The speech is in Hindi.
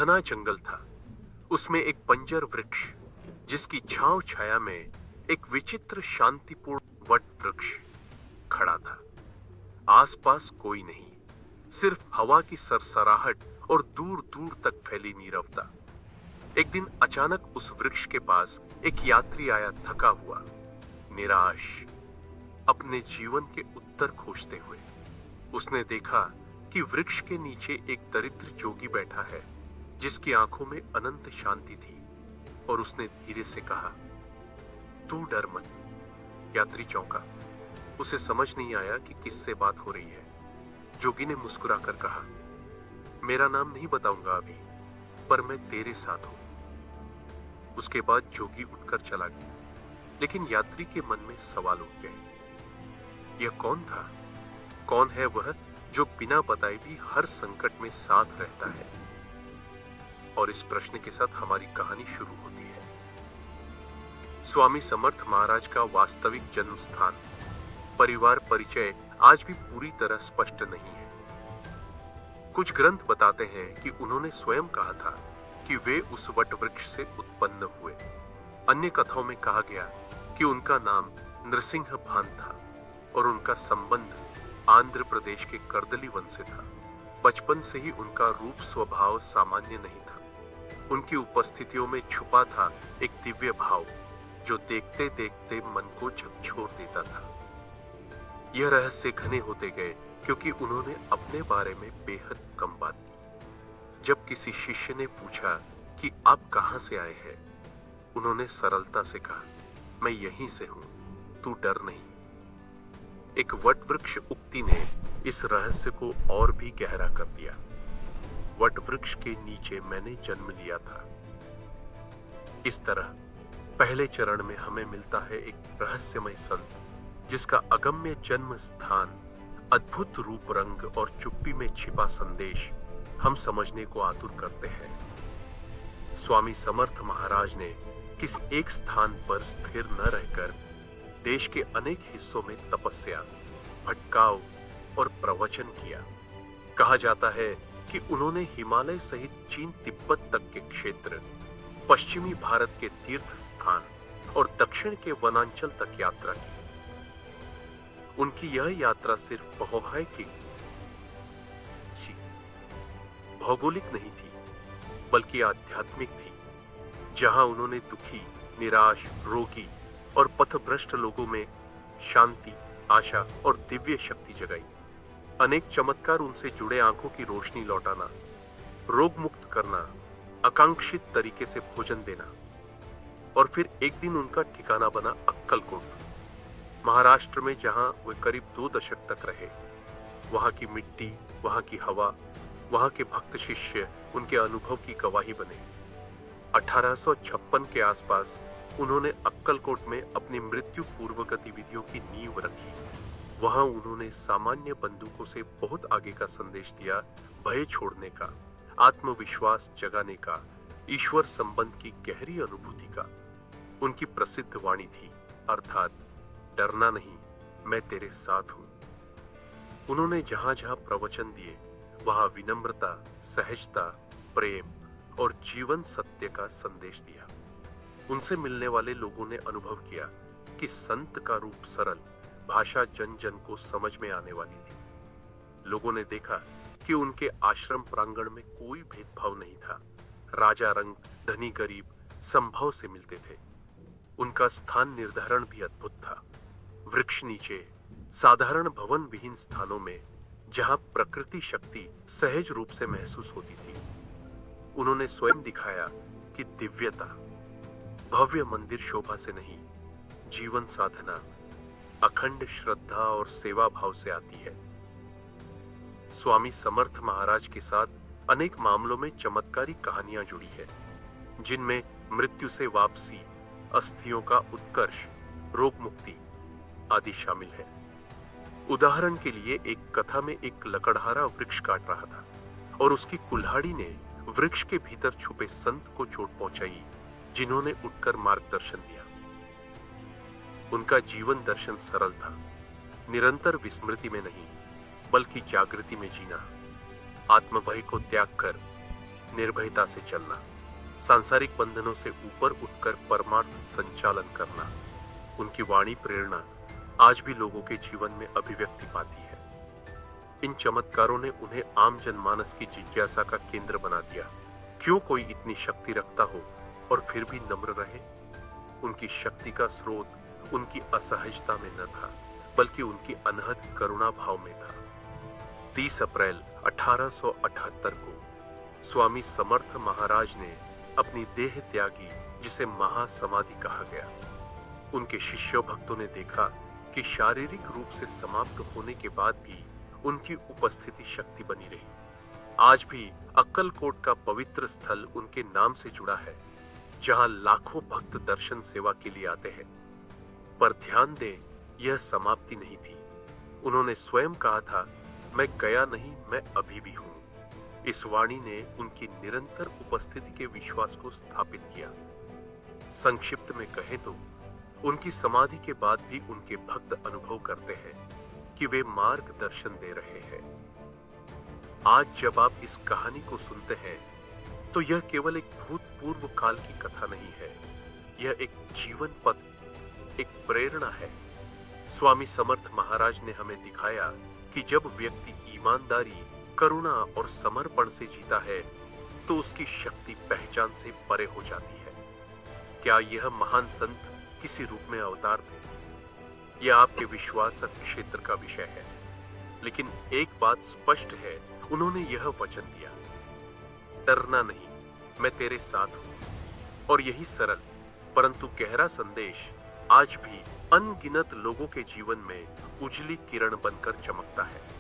घना जंगल था। उसमें एक बंजर वृक्ष, जिसकी छांव छाया में एक विचित्र शांतिपूर्ण वट वृक्ष खड़ा था। आसपास कोई नहीं, सिर्फ हवा की सरसराहट और दूर दूर तक फैली नीरवता। एक दिन अचानक उस वृक्ष के पास एक यात्री आया, थका हुआ, निराश, अपने जीवन के उत्तर खोजते हुए। उसने देखा कि वृक्ष के नीचे एक दरिद्र जोगी बैठा है, जिसकी आंखों में अनंत शांति थी, और उसने धीरे से कहा, तू डर मत। यात्री चौंका। उसे समझ नहीं आया कि किससे बात हो रही है। जोगी ने मुस्कुराकर कहा, मेरा नाम नहीं बताऊंगा अभी, पर मैं तेरे साथ हूं। उसके बाद जोगी उठकर चला गया, लेकिन यात्री के मन में सवाल उठ गए। यह कौन था? कौन है वह जो बिना बताए भी हर संकट में साथ रहता है? और इस प्रश्न के साथ हमारी कहानी शुरू होती है। स्वामी समर्थ महाराज का वास्तविक जन्म स्थान, परिवार परिचय आज भी पूरी तरह स्पष्ट नहीं है। कुछ ग्रंथ बताते हैं कि उन्होंने स्वयं कहा था कि वे उस वट वृक्ष से उत्पन्न हुए। अन्य कथाओं में कहा गया कि उनका नाम नृसिंह भान था और उनका संबंध आंध्र प्रदेश के कर्दली वन से था। बचपन से ही उनका रूप स्वभाव सामान्य नहीं था। उनकी उपस्थितियों में छुपा था एक दिव्य भाव, जो देखते देखते मन को झकझोर देता था। यह रहस्य घने होते गए क्योंकि उन्होंने अपने बारे में बेहद कम बात की। जब किसी शिष्य ने पूछा कि आप कहां से आए हैं, उन्होंने सरलता से कहा, मैं यहीं से हूं, तू डर नहीं। एक वट वृक्ष उक्ति ने इस रहस्य को और भी गहरा कर दिया। वट वृक्ष के नीचे मैंने जन्म लिया था। इस तरह पहले चरण में हमें मिलता है एक रहस्यमय संत, जिसका अगम्य जन्म स्थान, अद्भुत रूप रंग और चुप्पी में छिपा संदेश हम समझने को आतुर करते हैं। स्वामी समर्थ महाराज ने किसी एक स्थान पर स्थिर न रहकर देश के अनेक हिस्सों में तपस्या, भटकाव और प्रवचन किया। कहा जाता है कि उन्होंने हिमालय सहित चीन तिब्बत तक के क्षेत्र, पश्चिमी भारत के तीर्थ स्थान और दक्षिण के वनांचल तक यात्रा की। उनकी यह यात्रा सिर्फ भौगोलिक नहीं थी, बल्कि आध्यात्मिक थी, जहां उन्होंने दुखी, निराश, रोगी और पथभ्रष्ट लोगों में शांति, आशा और दिव्य शक्ति जगाई। अनेक चमत्कार उनसे जुड़े, आंखों की रोशनी लौटाना, रोग मुक्त करना, आकांक्षित तरीके से भोजन देना। और फिर एक दिन उनका ठिकाना बना अक्कलकोट, महाराष्ट्र में, जहां वे करीब 2 दशक तक रहे। वहां की मिट्टी, वहां की हवा, वहां के भक्त शिष्य उनके अनुभव की गवाही बने। 1856 के आसपास उन्होंने अक्कलकोट में अपनी मृत्यु पूर्व गतिविधियों की नींव रखी। वहां उन्होंने सामान्य बंदूकों से बहुत आगे का संदेश दिया, भय छोड़ने का, आत्मविश्वास जगाने का, ईश्वर संबंध की गहरी अनुभूति का। उनकी प्रसिद्ध वाणी थी, अर्थात डरना नहीं, मैं तेरे साथ हूं। उन्होंने जहां जहां प्रवचन दिए, वहां विनम्रता, सहजता, प्रेम और जीवन सत्य का संदेश दिया। उनसे मिलने वाले लोगों ने अनुभव किया कि संत का रूप सरल, भाषा जन जन को समझ में आने वाली थी। लोगों ने देखा कि उनके आश्रम प्रांगण में कोई भेदभाव नहीं था। राजा रंग, धनी गरीब समभाव से मिलते थे। उनका स्थान निर्धारण भी अद्भुत था। वृक्ष नीचे, साधारण भवन विहीन स्थानों में, जहां प्रकृति शक्ति सहज रूप से महसूस होती थी। उन्होंने स्वयं दिखाया कि दिव्यता भव्य मंदिर शोभा से नहीं, जीवन साधना, अखंड श्रद्धा और सेवा भाव से आती है। स्वामी समर्थ महाराज के साथ अनेक मामलों में चमत्कारी कहानियां जुड़ी है, जिनमें मृत्यु से वापसी, अस्थियों का उत्कर्ष, रोग मुक्ति आदि शामिल है। उदाहरण के लिए, एक कथा में एक लकड़हारा वृक्ष काट रहा था और उसकी कुल्हाड़ी ने वृक्ष के भीतर छुपे संत को चोट पहुंचाई, जिन्होंने उठकर मार्गदर्शन दिया। उनका जीवन दर्शन सरल था, निरंतर विस्मृति में नहीं, बल्कि जागृति में जीना, आत्मभय को त्याग कर निर्भयता से चलना, सांसारिक बंधनों से ऊपर उठकर परमार्थ संचालन करना। उनकी वाणी प्रेरणा आज भी लोगों के जीवन में अभिव्यक्ति पाती है। इन चमत्कारों ने उन्हें आम जनमानस की जिज्ञासा का केंद्र बना दिया। क्यों कोई इतनी शक्ति रखता हो और फिर भी नम्र रहे? उनकी शक्ति का स्रोत उनकी असहजता में न था, बल्कि उनकी अनहद करुणा भाव में था। 30 अप्रैल 1878 को स्वामी समर्थ महाराज ने अपनी देह त्यागी, जिसे महासमाधि कहा गया। उनके शिष्यों भक्तों ने देखा कि शारीरिक रूप से समाप्त होने के बाद भी उनकी उपस्थिति शक्ति बनी रही। आज भी अक्कलकोट का पवित्र स्थल उनके नाम से जुड़ा है, जहां लाखों भक्त दर्शन सेवा के लिए आते हैं। पर ध्यान दें, यह समाप्ति नहीं थी। उन्होंने स्वयं कहा था, मैं गया नहीं, मैं अभी भी हूं। इस वाणी ने उनकी निरंतर उपस्थिति के विश्वास को स्थापित किया। संक्षिप्त में कहें तो उनकी समाधि के बाद भी उनके भक्त अनुभव करते हैं कि वे मार्गदर्शन दे रहे हैं। आज जब आप इस कहानी को सुनते हैं तो यह केवल एक भूतपूर्व काल की कथा नहीं है, यह एक जीवन पथ, एक प्रेरणा है। स्वामी समर्थ महाराज ने हमें दिखाया कि जब व्यक्ति ईमानदारी, करुणा और समर्पण से जीता है तो उसकी शक्ति पहचान से परे हो जाती है। क्या यह महान संत किसी रूप में अवतार थे? यह आपके विश्वास क्षेत्र का विषय है, लेकिन एक बात स्पष्ट है, उन्होंने यह वचन दिया, डरना नहीं, मैं तेरे साथ हूं। और यही सरल परंतु गहरा संदेश आज भी अनगिनत लोगों के जीवन में उजली किरण बनकर चमकता है।